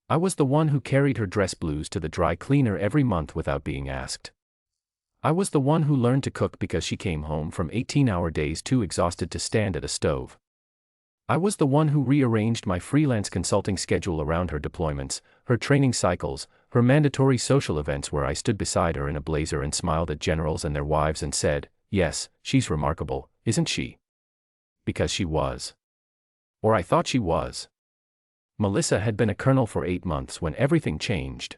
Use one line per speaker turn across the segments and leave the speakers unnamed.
I was the one who carried her dress blues to the dry cleaner every month without being asked. I was the one who learned to cook because she came home from 18-hour days too exhausted to stand at a stove. I was the one who rearranged my freelance consulting schedule around her deployments, her training cycles, her mandatory social events where I stood beside her in a blazer and smiled at generals and their wives and said, "Yes, she's remarkable, isn't she?" Because she was. Or I thought she was. Melissa had been a colonel for 8 months when everything changed.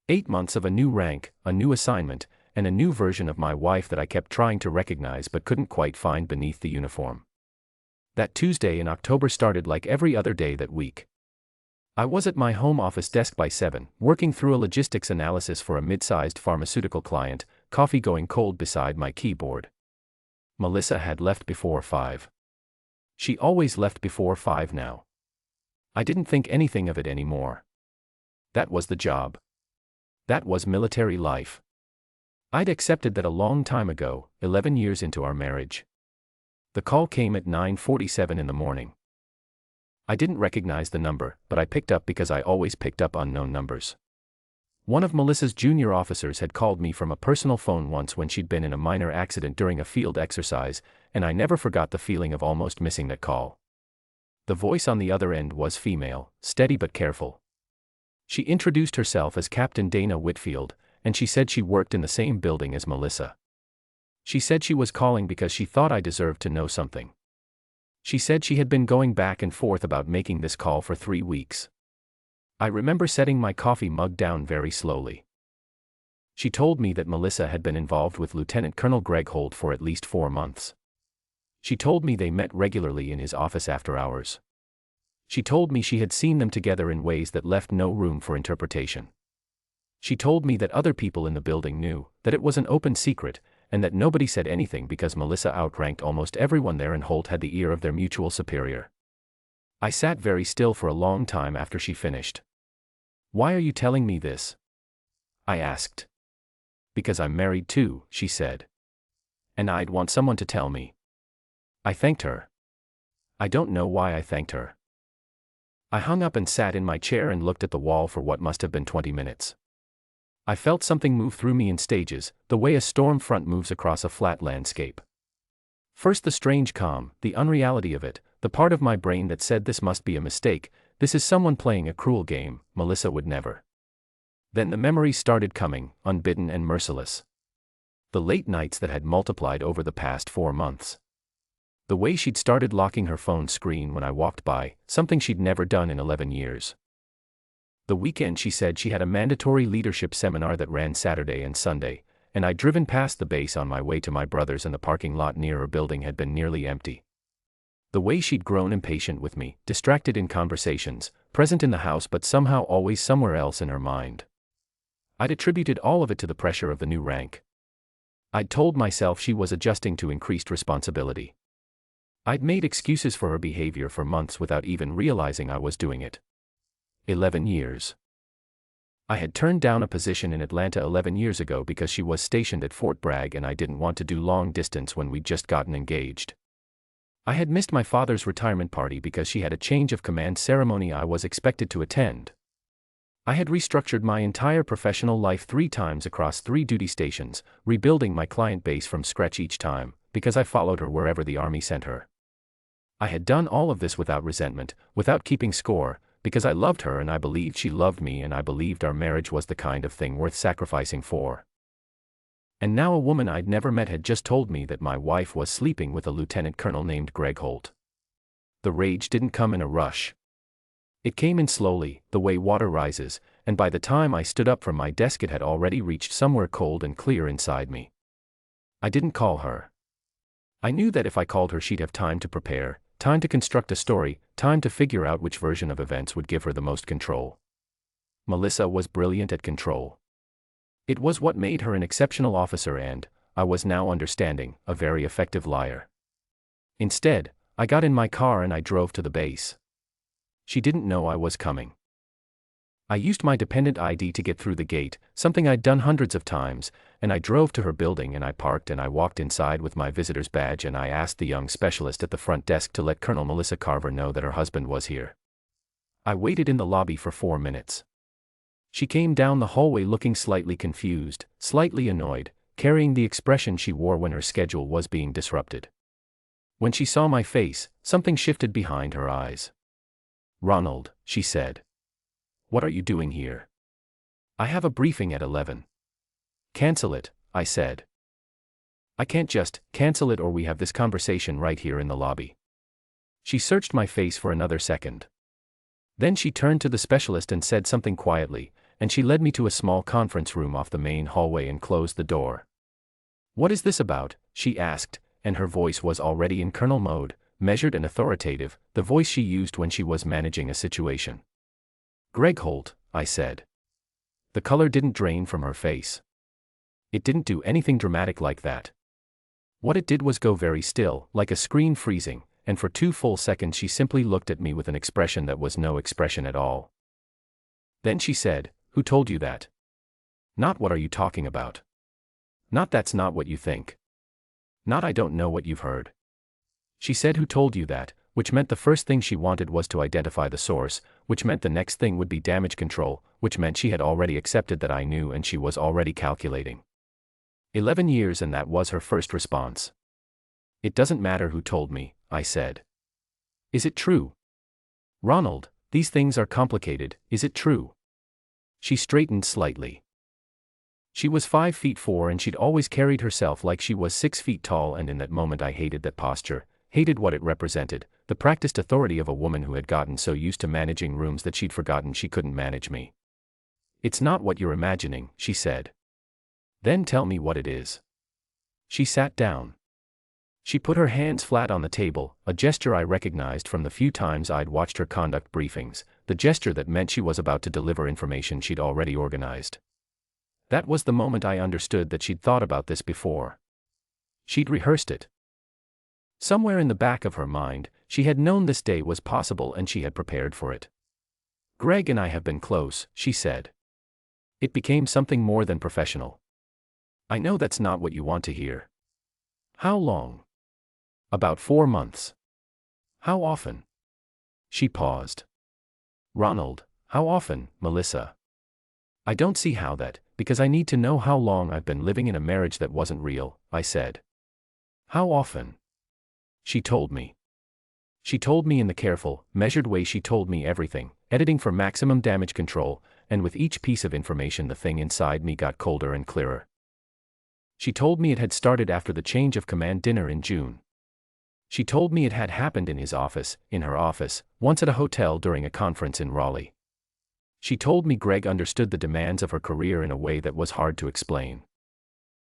8 months of a new rank, a new assignment, and a new version of my wife that I kept trying to recognize but couldn't quite find beneath the uniform. That Tuesday in October started like every other day that week. I was at my home office desk by 7, working through a logistics analysis for a mid-sized pharmaceutical client, coffee going cold beside my keyboard. Melissa had left before 5. She always left before 5 now. I didn't think anything of it anymore. That was the job. That was military life. I'd accepted that a long time ago, 11 years into our marriage. The call came at 9:47 in the morning. I didn't recognize the number, but I picked up because I always picked up unknown numbers. One of Melissa's junior officers had called me from a personal phone once when she'd been in a minor accident during a field exercise, and I never forgot the feeling of almost missing that call. The voice on the other end was female, steady but careful. She introduced herself as Captain Dana Whitfield, and she said she worked in the same building as Melissa. She said she was calling because she thought I deserved to know something. She said she had been going back and forth about making this call for 3 weeks. I remember setting my coffee mug down very slowly. She told me that Melissa had been involved with Lieutenant Colonel Greg Holt for at least 4 months. She told me they met regularly in his office after hours. She told me she had seen them together in ways that left no room for interpretation. She told me that other people in the building knew, that it was an open secret, and that nobody said anything because Melissa outranked almost everyone there and Holt had the ear of their mutual superior. I sat very still for a long time after she finished. "Why are you telling me this?" I asked. "Because I'm married too," she said. "And I'd want someone to tell me." I thanked her. I don't know why I thanked her. I hung up and sat in my chair and looked at the wall for what must have been 20 minutes. I felt something move through me in stages, the way a storm front moves across a flat landscape. First the strange calm, the unreality of it, the part of my brain that said this must be a mistake, this is someone playing a cruel game, Melissa would never. Then the memories started coming, unbidden and merciless. The late nights that had multiplied over the past 4 months. The way she'd started locking her phone screen when I walked by, something she'd never done in 11 years. The weekend she said she had a mandatory leadership seminar that ran Saturday and Sunday, and I'd driven past the base on my way to my brother's and the parking lot near her building had been nearly empty. The way she'd grown impatient with me, distracted in conversations, present in the house but somehow always somewhere else in her mind. I'd attributed all of it to the pressure of the new rank. I'd told myself she was adjusting to increased responsibility. I'd made excuses for her behavior for months without even realizing I was doing it. 11 years. I had turned down a position in Atlanta 11 years ago because she was stationed at Fort Bragg and I didn't want to do long distance when we'd just gotten engaged. I had missed my father's retirement party because she had a change of command ceremony I was expected to attend. I had restructured my entire professional life 3 times across 3 duty stations, rebuilding my client base from scratch each time, because I followed her wherever the Army sent her. I had done all of this without resentment, without keeping score, because I loved her and I believed she loved me and I believed our marriage was the kind of thing worth sacrificing for. And now a woman I'd never met had just told me that my wife was sleeping with a lieutenant colonel named Greg Holt. The rage didn't come in a rush. It came in slowly, the way water rises, and by the time I stood up from my desk it had already reached somewhere cold and clear inside me. I didn't call her. I knew that if I called her she'd have time to prepare, time to construct a story, time to figure out which version of events would give her the most control. Melissa was brilliant at control. It was what made her an exceptional officer and, I was now understanding, a very effective liar. Instead, I got in my car and I drove to the base. She didn't know I was coming. I used my dependent ID to get through the gate, something I'd done hundreds of times, and I drove to her building and I parked and I walked inside with my visitor's badge and I asked the young specialist at the front desk to let Colonel Melissa Carver know that her husband was here. I waited in the lobby for 4 minutes. She came down the hallway looking slightly confused, slightly annoyed, carrying the expression she wore when her schedule was being disrupted. When she saw my face, something shifted behind her eyes. "Ronald," she said. "What are you doing here?" "I have a briefing at 11. "Cancel it," I said. "I can't just cancel it or we have this conversation right here in the lobby." She searched my face for another second. Then she turned to the specialist and said something quietly, and she led me to a small conference room off the main hallway and closed the door. "What is this about?" she asked, and her voice was already in colonel mode, measured and authoritative, the voice she used when she was managing a situation. "Greg Holt," I said. The color didn't drain from her face. It didn't do anything dramatic like that. What it did was go very still, like a screen freezing, and for 2 full seconds she simply looked at me with an expression that was no expression at all. Then she said, "Who told you that?" Not "What are you talking about?" Not "That's not what you think." Not "I don't know what you've heard." She said, "Who told you that?" which meant the first thing she wanted was to identify the source, which meant the next thing would be damage control, which meant she had already accepted that I knew and she was already calculating. 11 years, and that was her first response. "It doesn't matter who told me," I said. "Is it true?" "Ronald, these things are complicated, is it true?" She straightened slightly. She was 5'4" and she'd always carried herself like she was 6 feet tall, and in that moment I hated that posture, hated what it represented, the practiced authority of a woman who had gotten so used to managing rooms that she'd forgotten she couldn't manage me. "It's not what you're imagining," she said. "Then tell me what it is." She sat down. She put her hands flat on the table, a gesture I recognized from the few times I'd watched her conduct briefings, the gesture that meant she was about to deliver information she'd already organized. That was the moment I understood that she'd thought about this before. She'd rehearsed it. Somewhere in the back of her mind, she had known this day was possible and she had prepared for it. "Greg and I have been close," she said. "It became something more than professional. I know that's not what you want to hear." "How long?" "About 4 months." "How often?" She paused. "Ronald, how often, Melissa?" "I don't see how that, because I need to know how long I've been living in a marriage that wasn't real," I said. "How often?" She told me. She told me in the careful, measured way she told me everything, editing for maximum damage control, and with each piece of information the thing inside me got colder and clearer. She told me it had started after the change of command dinner in June. She told me it had happened in his office, in her office, once at a hotel during a conference in Raleigh. She told me Greg understood the demands of her career in a way that was hard to explain.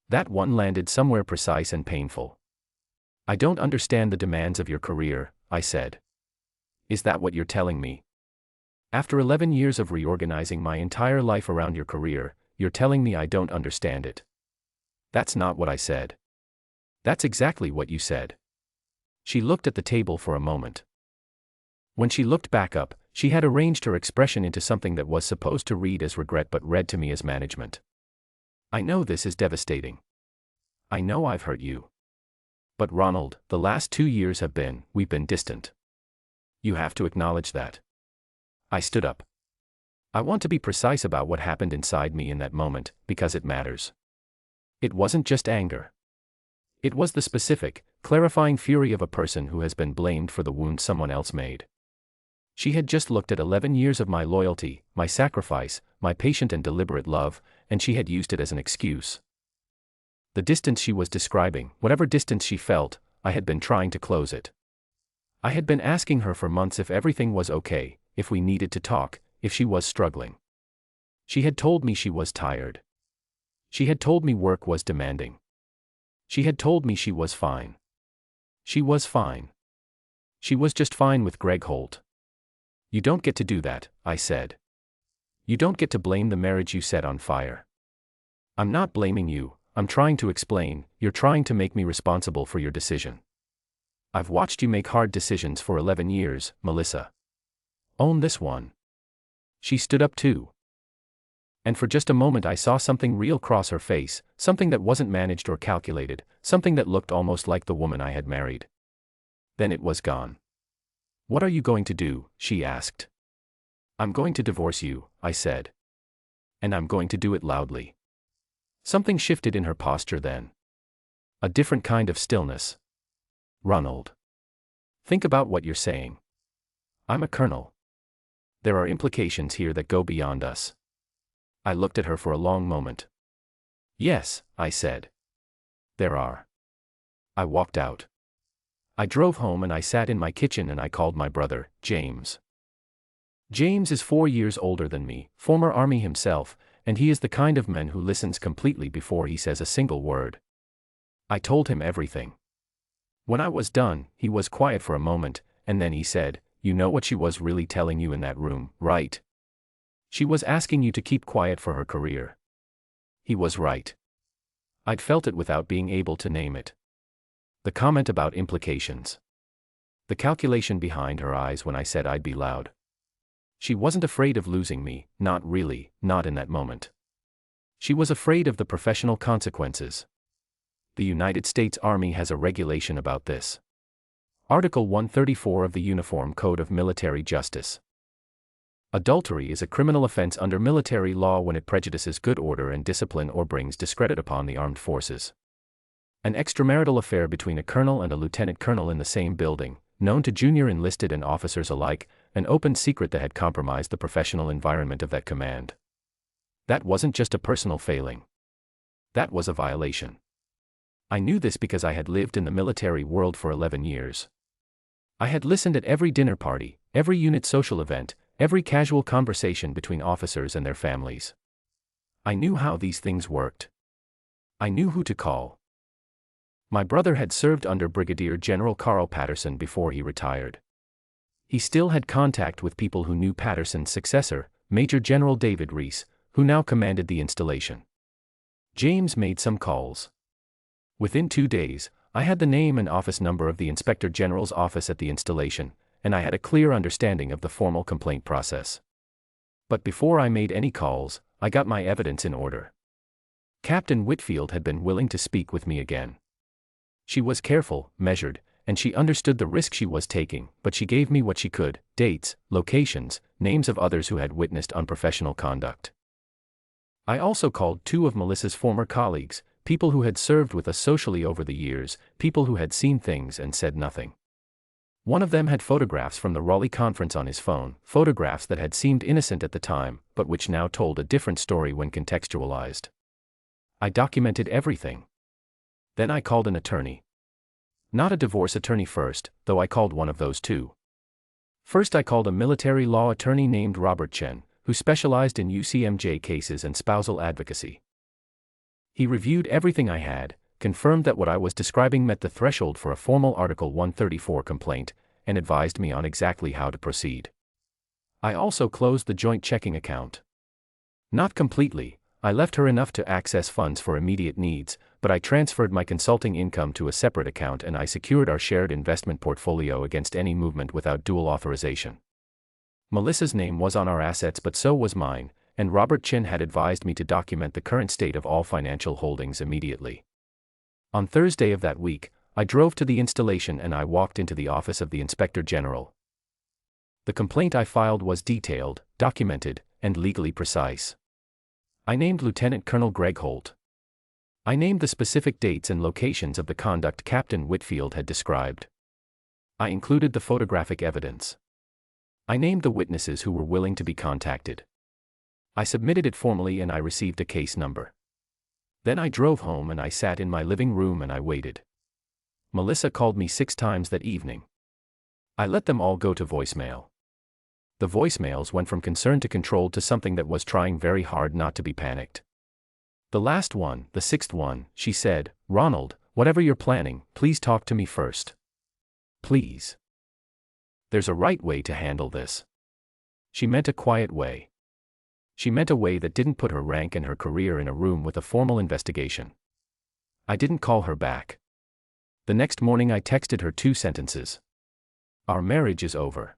That one landed somewhere precise and painful. "I don't understand the demands of your career," I said. "Is that what you're telling me? After 11 years of reorganizing my entire life around your career, you're telling me I don't understand it?" "That's not what I said." "That's exactly what you said." She looked at the table for a moment. When she looked back up, she had arranged her expression into something that was supposed to read as regret but read to me as management. "I know this is devastating. I know I've hurt you. But Ronald, the last 2 years we've been distant. You have to acknowledge that." I stood up. I want to be precise about what happened inside me in that moment, because it matters. It wasn't just anger. It was the specific, clarifying fury of a person who has been blamed for the wound someone else made. She had just looked at 11 years of my loyalty, my sacrifice, my patient and deliberate love, and she had used it as an excuse. The distance she was describing, whatever distance she felt, I had been trying to close it. I had been asking her for months if everything was okay, if we needed to talk, if she was struggling. She had told me she was tired. She had told me work was demanding. She had told me she was fine. She was fine. She was just fine with Greg Holt. "You don't get to do that," I said. "You don't get to blame the marriage you set on fire." "I'm not blaming you, I'm trying to explain, you're trying to make me responsible for your decision. I've watched you make hard decisions for 11 years, Melissa. Own this one." She stood up too. And for just a moment I saw something real cross her face, something that wasn't managed or calculated, something that looked almost like the woman I had married. Then it was gone. "What are you going to do?" she asked. I'm going to divorce you, I said. And I'm going to do it loudly. Something shifted in her posture then. A different kind of stillness. Ronald. Think about what you're saying. I'm a colonel. There are implications here that go beyond us. I looked at her for a long moment. Yes, I said. There are. I walked out. I drove home and I sat in my kitchen and I called my brother, James. James is 4 years older than me, former Army himself, and he is the kind of man who listens completely before he says a single word. I told him everything. When I was done, he was quiet for a moment, and then he said, "You know what she was really telling you in that room, right? She was asking you to keep quiet for her career." He was right. I'd felt it without being able to name it. The comment about implications. The calculation behind her eyes when I said I'd be loud. She wasn't afraid of losing me, not really, not in that moment. She was afraid of the professional consequences. The United States Army has a regulation about this. Article 134 of the Uniform Code of Military Justice. Adultery is a criminal offense under military law when it prejudices good order and discipline or brings discredit upon the armed forces. An extramarital affair between a colonel and a lieutenant colonel in the same building, known to junior enlisted and officers alike, an open secret that had compromised the professional environment of that command. That wasn't just a personal failing. That was a violation. I knew this because I had lived in the military world for 11 years. I had listened at every dinner party, every unit social event, every casual conversation between officers and their families. I knew how these things worked. I knew who to call. My brother had served under Brigadier General Carl Patterson before he retired. He still had contact with people who knew Patterson's successor, Major General David Reese, who now commanded the installation. James made some calls. Within 2 days, I had the name and office number of the Inspector General's office at the installation, and I had a clear understanding of the formal complaint process. But before I made any calls, I got my evidence in order. Captain Whitfield had been willing to speak with me again. She was careful, measured, and she understood the risk she was taking, but she gave me what she could: dates, locations, names of others who had witnessed unprofessional conduct. I also called 2 of Melissa's former colleagues, people who had served with us socially over the years, people who had seen things and said nothing. One of them had photographs from the Raleigh conference on his phone, photographs that had seemed innocent at the time, but which now told a different story when contextualized. I documented everything. Then I called an attorney. Not a divorce attorney first, though I called one of those too. First I called a military law attorney named Robert Chen, who specialized in UCMJ cases and spousal advocacy. He reviewed everything I had, confirmed that what I was describing met the threshold for a formal Article 134 complaint, and advised me on exactly how to proceed. I also closed the joint checking account. Not completely. I left her enough to access funds for immediate needs, but I transferred my consulting income to a separate account and I secured our shared investment portfolio against any movement without dual authorization. Melissa's name was on our assets, but so was mine, and Robert Chin had advised me to document the current state of all financial holdings immediately. On Thursday of that week, I drove to the installation and I walked into the office of the Inspector General. The complaint I filed was detailed, documented, and legally precise. I named Lieutenant Colonel Greg Holt. I named the specific dates and locations of the conduct Captain Whitfield had described. I included the photographic evidence. I named the witnesses who were willing to be contacted. I submitted it formally and I received a case number. Then I drove home and I sat in my living room and I waited. Melissa called me 6 times that evening. I let them all go to voicemail. The voicemails went from concern to controlled to something that was trying very hard not to be panicked. The last one, the 6th one, she said, "Ronald, whatever you're planning, please talk to me first. Please. There's a right way to handle this." She meant a quiet way. She meant a way that didn't put her rank and her career in a room with a formal investigation. I didn't call her back. The next morning I texted her 2 sentences. "Our marriage is over.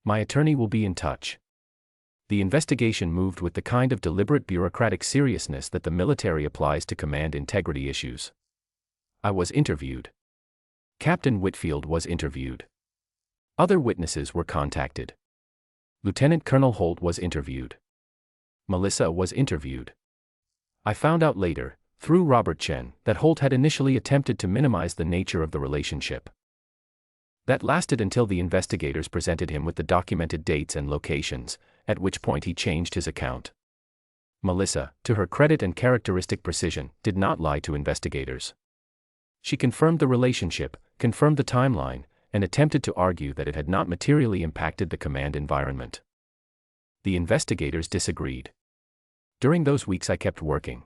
My attorney will be in touch." The investigation moved with the kind of deliberate bureaucratic seriousness that the military applies to command integrity issues. I was interviewed. Captain Whitfield was interviewed. Other witnesses were contacted. Lieutenant Colonel Holt was interviewed. Melissa was interviewed. I found out later, through Robert Chen, that Holt had initially attempted to minimize the nature of the relationship. That lasted until the investigators presented him with the documented dates and locations, at which point he changed his account. Melissa, to her credit and characteristic precision, did not lie to investigators. She confirmed the relationship, confirmed the timeline, and attempted to argue that it had not materially impacted the command environment. The investigators disagreed. During those weeks I kept working.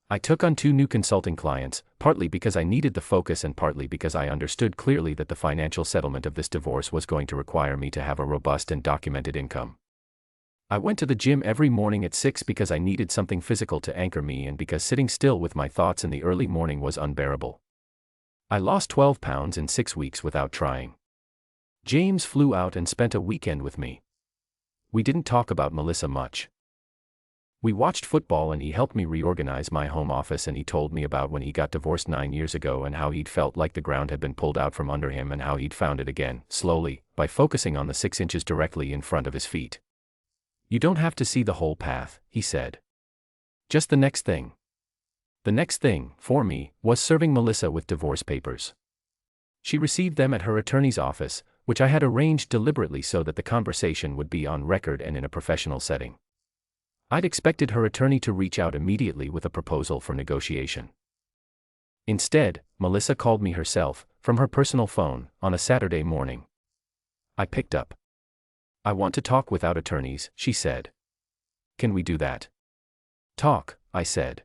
I took on 2 new consulting clients, partly because I needed the focus and partly because I understood clearly that the financial settlement of this divorce was going to require me to have a robust and documented income. I went to the gym every morning at 6 because I needed something physical to anchor me and because sitting still with my thoughts in the early morning was unbearable. I lost 12 pounds in 6 weeks without trying. James flew out and spent a weekend with me. We didn't talk about Melissa much. We watched football and he helped me reorganize my home office and he told me about when he got divorced 9 years ago and how he'd felt like the ground had been pulled out from under him and how he'd found it again, slowly, by focusing on the 6 inches directly in front of his feet. You don't have to see the whole path, he said. Just the next thing. The next thing, for me, was serving Melissa with divorce papers. She received them at her attorney's office, which I had arranged deliberately so that the conversation would be on record and in a professional setting. I'd expected her attorney to reach out immediately with a proposal for negotiation. Instead, Melissa called me herself, from her personal phone, on a Saturday morning. I picked up. I want to talk without attorneys, she said. Can we do that? Talk, I said.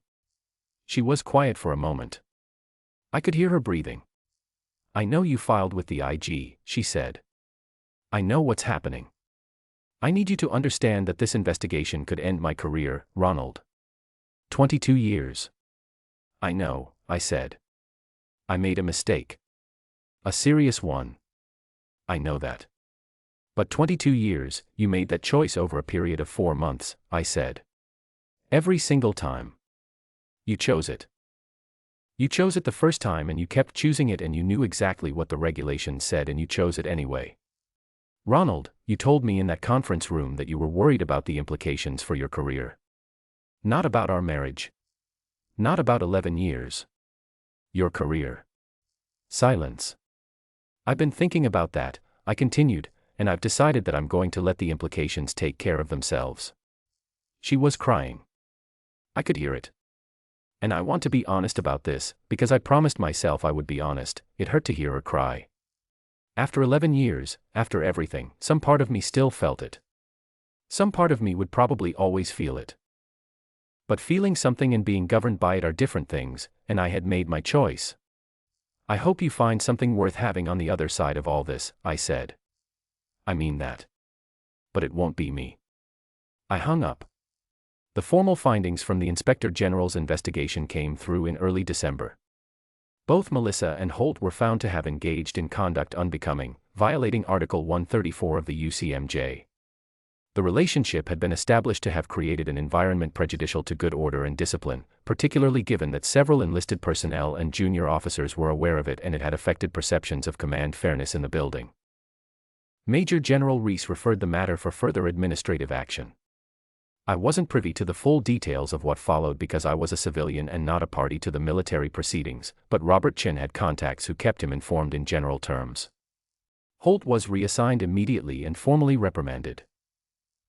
She was quiet for a moment. I could hear her breathing. I know you filed with the IG, she said. I know what's happening. I need you to understand that this investigation could end my career, Ronald. 22 years. I know, I said. I made a mistake. A serious one. I know that. But 22 years, you made that choice over a period of 4 months, I said. Every single time. You chose it. You chose it the first time and you kept choosing it and you knew exactly what the regulations said and you chose it anyway. Ronald, you told me in that conference room that you were worried about the implications for your career. Not about our marriage. Not about 11 years. Your career. Silence. I've been thinking about that, I continued, and I've decided that I'm going to let the implications take care of themselves. She was crying. I could hear it. And I want to be honest about this, because I promised myself I would be honest. It hurt to hear her cry. After 11 years, after everything, some part of me still felt it. Some part of me would probably always feel it. But feeling something and being governed by it are different things, and I had made my choice. I hope you find something worth having on the other side of all this, I said. I mean that. But it won't be me. I hung up. The formal findings from the Inspector General's investigation came through in early December. Both Melissa and Holt were found to have engaged in conduct unbecoming, violating Article 134 of the UCMJ. The relationship had been established to have created an environment prejudicial to good order and discipline, particularly given that several enlisted personnel and junior officers were aware of it and it had affected perceptions of command fairness in the building. Major General Reese referred the matter for further administrative action. I wasn't privy to the full details of what followed because I was a civilian and not a party to the military proceedings, but Robert Chen had contacts who kept him informed in general terms. Holt was reassigned immediately and formally reprimanded.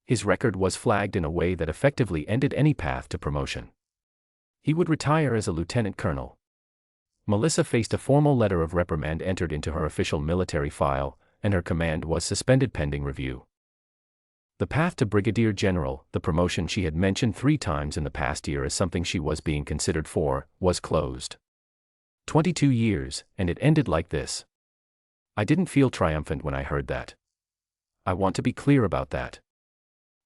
His record was flagged in a way that effectively ended any path to promotion. He would retire as a lieutenant colonel. Melissa faced a formal letter of reprimand entered into her official military file, and her command was suspended pending review. The path to brigadier general, the promotion she had mentioned 3 times in the past year as something she was being considered for, was closed. 22 years, and it ended like this. I didn't feel triumphant when I heard that. I want to be clear about that.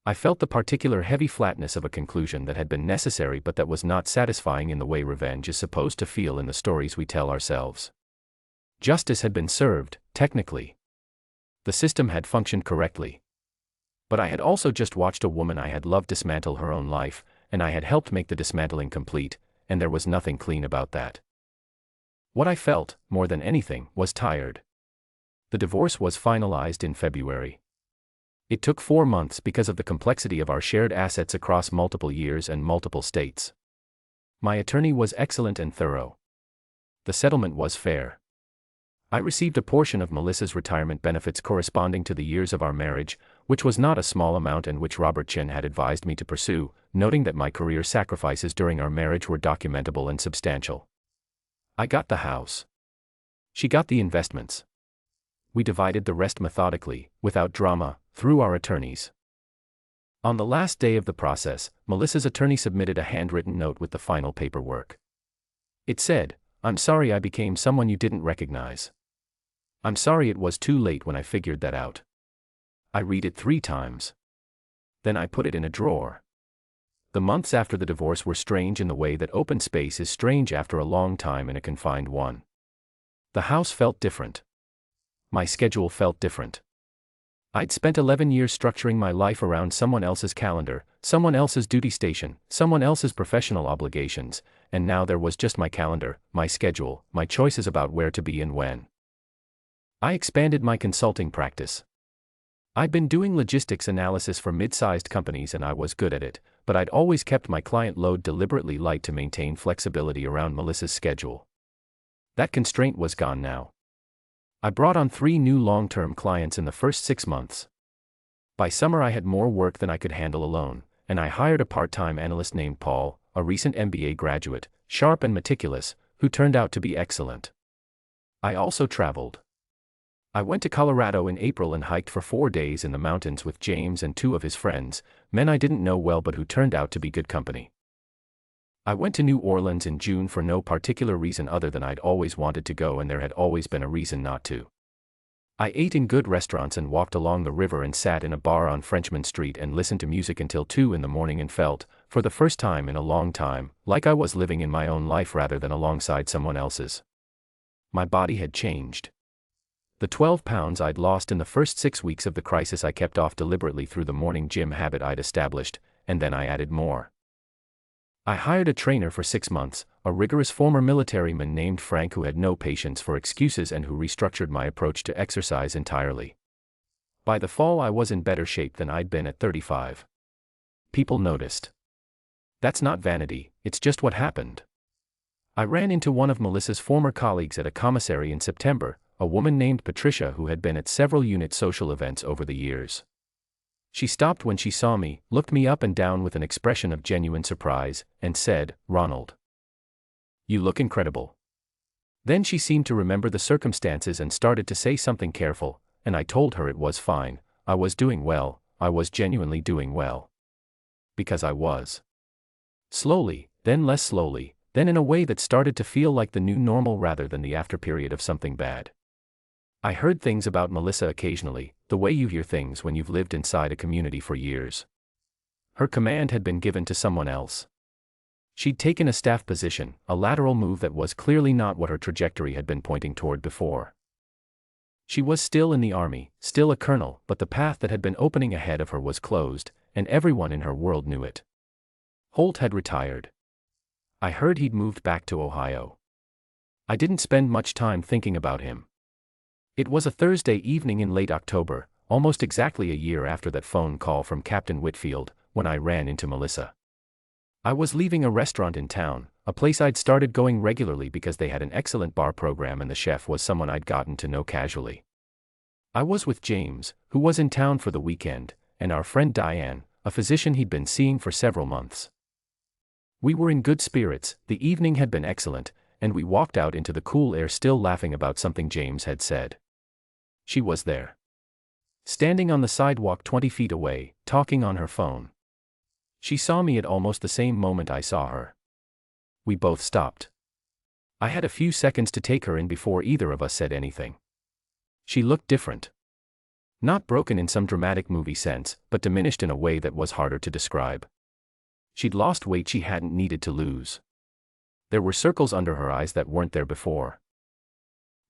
I felt the particular heavy flatness of a conclusion that had been necessary but that was not satisfying in the way revenge is supposed to feel in the stories we tell ourselves. Justice had been served, technically. The system had functioned correctly. But I had also just watched a woman I had loved dismantle her own life, and I had helped make the dismantling complete, and there was nothing clean about that. What I felt, more than anything, was tired. The divorce was finalized in February. It took 4 months because of the complexity of our shared assets across multiple years and multiple states. My attorney was excellent and thorough. The settlement was fair. I received a portion of Melissa's retirement benefits corresponding to the years of our marriage, which was not a small amount and which Robert Chen had advised me to pursue, noting that my career sacrifices during our marriage were documentable and substantial. I got the house. She got the investments. We divided the rest methodically, without drama, through our attorneys. On the last day of the process, Melissa's attorney submitted a handwritten note with the final paperwork. It said, "I'm sorry I became someone you didn't recognize. I'm sorry it was too late when I figured that out." I read it 3 times. Then I put it in a drawer. The months after the divorce were strange in the way that open space is strange after a long time in a confined one. The house felt different. My schedule felt different. I'd spent 11 years structuring my life around someone else's calendar, someone else's duty station, someone else's professional obligations, and now there was just my calendar, my schedule, my choices about where to be and when. I expanded my consulting practice. I'd been doing logistics analysis for mid-sized companies and I was good at it, but I'd always kept my client load deliberately light to maintain flexibility around Melissa's schedule. That constraint was gone now. I brought on 3 new long-term clients in the first 6 months. By summer I had more work than I could handle alone, and I hired a part-time analyst named Paul, a recent MBA graduate, sharp and meticulous, who turned out to be excellent. I also traveled. I went to Colorado in April and hiked for 4 days in the mountains with James and 2 of his friends, men I didn't know well but who turned out to be good company. I went to New Orleans in June for no particular reason other than I'd always wanted to go and there had always been a reason not to. I ate in good restaurants and walked along the river and sat in a bar on Frenchman Street and listened to music until 2 in the morning and felt, for the first time in a long time, like I was living in my own life rather than alongside someone else's. My body had changed. The 12 pounds I'd lost in the first 6 weeks of the crisis I kept off deliberately through the morning gym habit I'd established, and then I added more. I hired a trainer for 6 months, a rigorous former military man named Frank who had no patience for excuses and who restructured my approach to exercise entirely. By the fall I was in better shape than I'd been at 35. People noticed. That's not vanity, it's just what happened. I ran into one of Melissa's former colleagues at a commissary in September, a woman named Patricia who had been at several unit social events over the years. She stopped when she saw me, looked me up and down with an expression of genuine surprise, and said, "Ronald, you look incredible." Then she seemed to remember the circumstances and started to say something careful, and I told her it was fine, I was doing well, I was genuinely doing well. Because I was. Slowly, then less slowly, then in a way that started to feel like the new normal rather than the after period of something bad. I heard things about Melissa occasionally, the way you hear things when you've lived inside a community for years. Her command had been given to someone else. She'd taken a staff position, a lateral move that was clearly not what her trajectory had been pointing toward before. She was still in the army, still a colonel, but the path that had been opening ahead of her was closed, and everyone in her world knew it. Holt had retired. I heard he'd moved back to Ohio. I didn't spend much time thinking about him. It was a Thursday evening in late October, almost exactly a year after that phone call from Captain Whitfield, when I ran into Melissa. I was leaving a restaurant in town, a place I'd started going regularly because they had an excellent bar program and the chef was someone I'd gotten to know casually. I was with James, who was in town for the weekend, and our friend Diane, a physician he'd been seeing for several months. We were in good spirits, the evening had been excellent, and we walked out into the cool air still laughing about something James had said. She was there. Standing on the sidewalk 20 feet away, talking on her phone. She saw me at almost the same moment I saw her. We both stopped. I had a few seconds to take her in before either of us said anything. She looked different. Not broken in some dramatic movie sense, but diminished in a way that was harder to describe. She'd lost weight she hadn't needed to lose. There were circles under her eyes that weren't there before.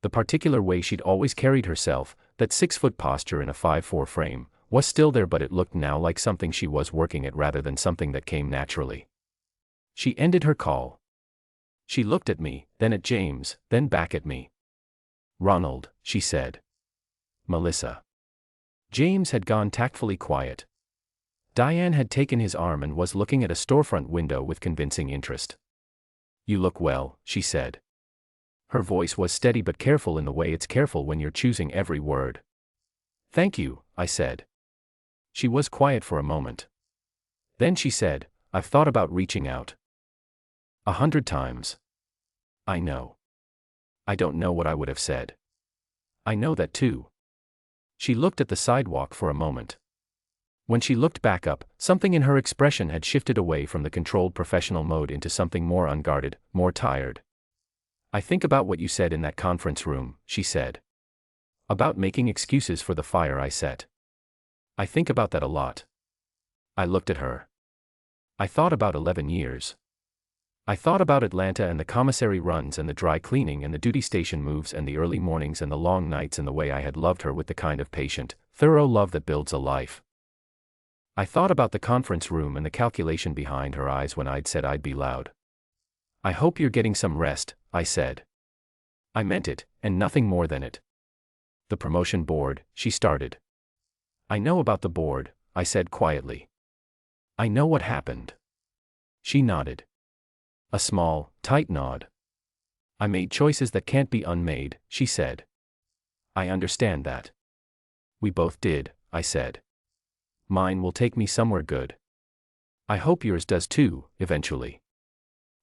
The particular way she'd always carried herself, that 6-foot posture in a 5'4" frame, was still there but it looked now like something she was working at rather than something that came naturally. She ended her call. She looked at me, then at James, then back at me. "Ronald," she said. "Melissa." James had gone tactfully quiet. Diane had taken his arm and was looking at a storefront window with convincing interest. "You look well," she said. Her voice was steady but careful in the way it's careful when you're choosing every word. "Thank you," I said. She was quiet for a moment. Then she said, "I've thought about reaching out. 100 times. I know. I don't know what I would have said. I know that too." She looked at the sidewalk for a moment. When she looked back up, something in her expression had shifted away from the controlled professional mode into something more unguarded, more tired. "I think about what you said in that conference room," she said. "About making excuses for the fire I set. I think about that a lot." I looked at her. I thought about 11 years. I thought about Atlanta and the commissary runs and the dry cleaning and the duty station moves and the early mornings and the long nights and the way I had loved her with the kind of patient, thorough love that builds a life. I thought about the conference room and the calculation behind her eyes when I'd said I'd be loud. "I hope you're getting some rest," I said. I meant it, and nothing more than it. "The promotion board," she started. "I know about the board," I said quietly. "I know what happened." She nodded. A small, tight nod. "I made choices that can't be unmade," she said. "I understand that." "We both did," I said. "Mine will take me somewhere good. I hope yours does too, eventually."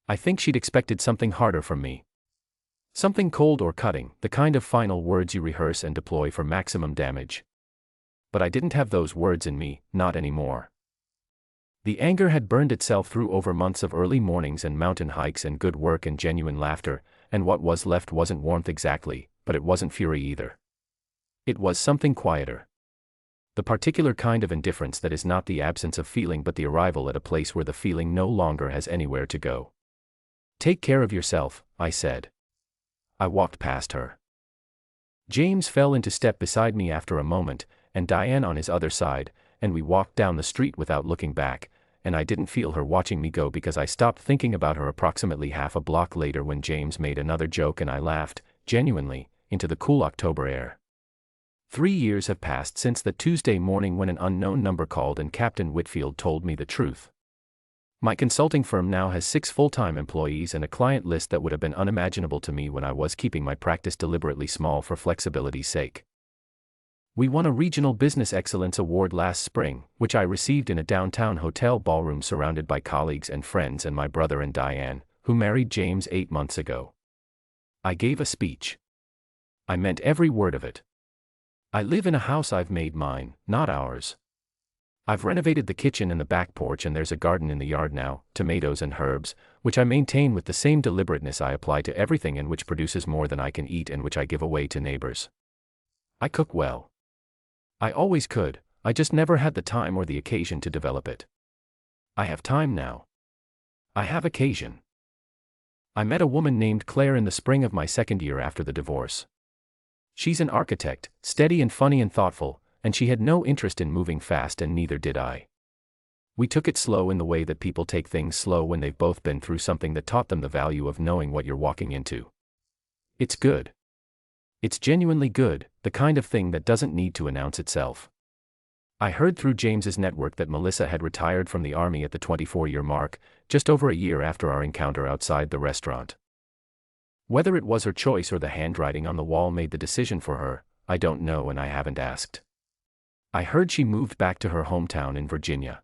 I think she'd expected something harder from me. Something cold or cutting, the kind of final words you rehearse and deploy for maximum damage. But I didn't have those words in me, not anymore. The anger had burned itself through over months of early mornings and mountain hikes and good work and genuine laughter, and what was left wasn't warmth exactly, but it wasn't fury either. It was something quieter. The particular kind of indifference that is not the absence of feeling but the arrival at a place where the feeling no longer has anywhere to go. "Take care of yourself," I said. I walked past her. James fell into step beside me after a moment, and Diane on his other side, and we walked down the street without looking back, and I didn't feel her watching me go because I stopped thinking about her approximately half a block later when James made another joke and I laughed, genuinely, into the cool October air. 3 years have passed since the Tuesday morning when an unknown number called and Captain Whitfield told me the truth. My consulting firm now has 6 full-time employees and a client list that would have been unimaginable to me when I was keeping my practice deliberately small for flexibility's sake. We won a Regional Business Excellence Award last spring, which I received in a downtown hotel ballroom surrounded by colleagues and friends and my brother and Diane, who married James 8 months ago. I gave a speech. I meant every word of it. I live in a house I've made mine, not ours. I've renovated the kitchen and the back porch and there's a garden in the yard now, tomatoes and herbs, which I maintain with the same deliberateness I apply to everything and which produces more than I can eat and which I give away to neighbors. I cook well. I always could, I just never had the time or the occasion to develop it. I have time now. I have occasion. I met a woman named Claire in the spring of my second year after the divorce. She's an architect, steady and funny and thoughtful, and she had no interest in moving fast and neither did I. We took it slow in the way that people take things slow when they've both been through something that taught them the value of knowing what you're walking into. It's good. It's genuinely good, the kind of thing that doesn't need to announce itself. I heard through James's network that Melissa had retired from the army at the 24-year mark, just over a year after our encounter outside the restaurant. Whether it was her choice or the handwriting on the wall made the decision for her, I don't know and I haven't asked. I heard she moved back to her hometown in Virginia.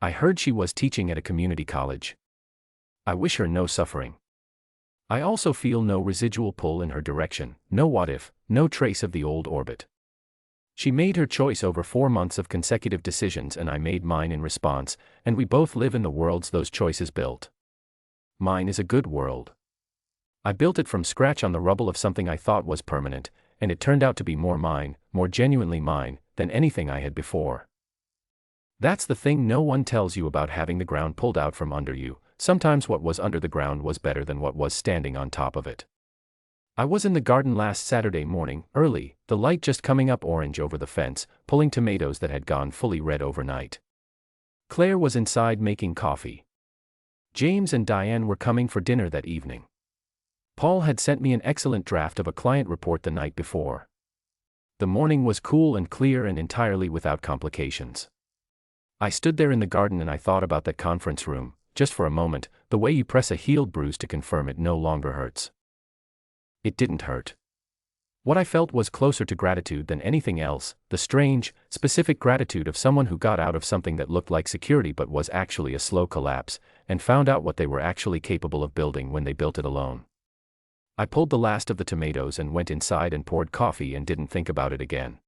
I heard she was teaching at a community college. I wish her no suffering. I also feel no residual pull in her direction, no what if, no trace of the old orbit. She made her choice over 4 months of consecutive decisions and I made mine in response, and we both live in the worlds those choices built. Mine is a good world. I built it from scratch on the rubble of something I thought was permanent, and it turned out to be more mine, more genuinely mine, than anything I had before. That's the thing no one tells you about having the ground pulled out from under you. Sometimes what was under the ground was better than what was standing on top of it. I was in the garden last Saturday morning, early, the light just coming up orange over the fence, pulling tomatoes that had gone fully red overnight. Claire was inside making coffee. James and Diane were coming for dinner that evening. Paul had sent me an excellent draft of a client report the night before. The morning was cool and clear and entirely without complications. I stood there in the garden and I thought about that conference room, just for a moment, the way you press a healed bruise to confirm it no longer hurts. It didn't hurt. What I felt was closer to gratitude than anything else, the strange, specific gratitude of someone who got out of something that looked like security but was actually a slow collapse, and found out what they were actually capable of building when they built it alone. I pulled the last of the tomatoes and went inside and poured coffee and didn't think about it again.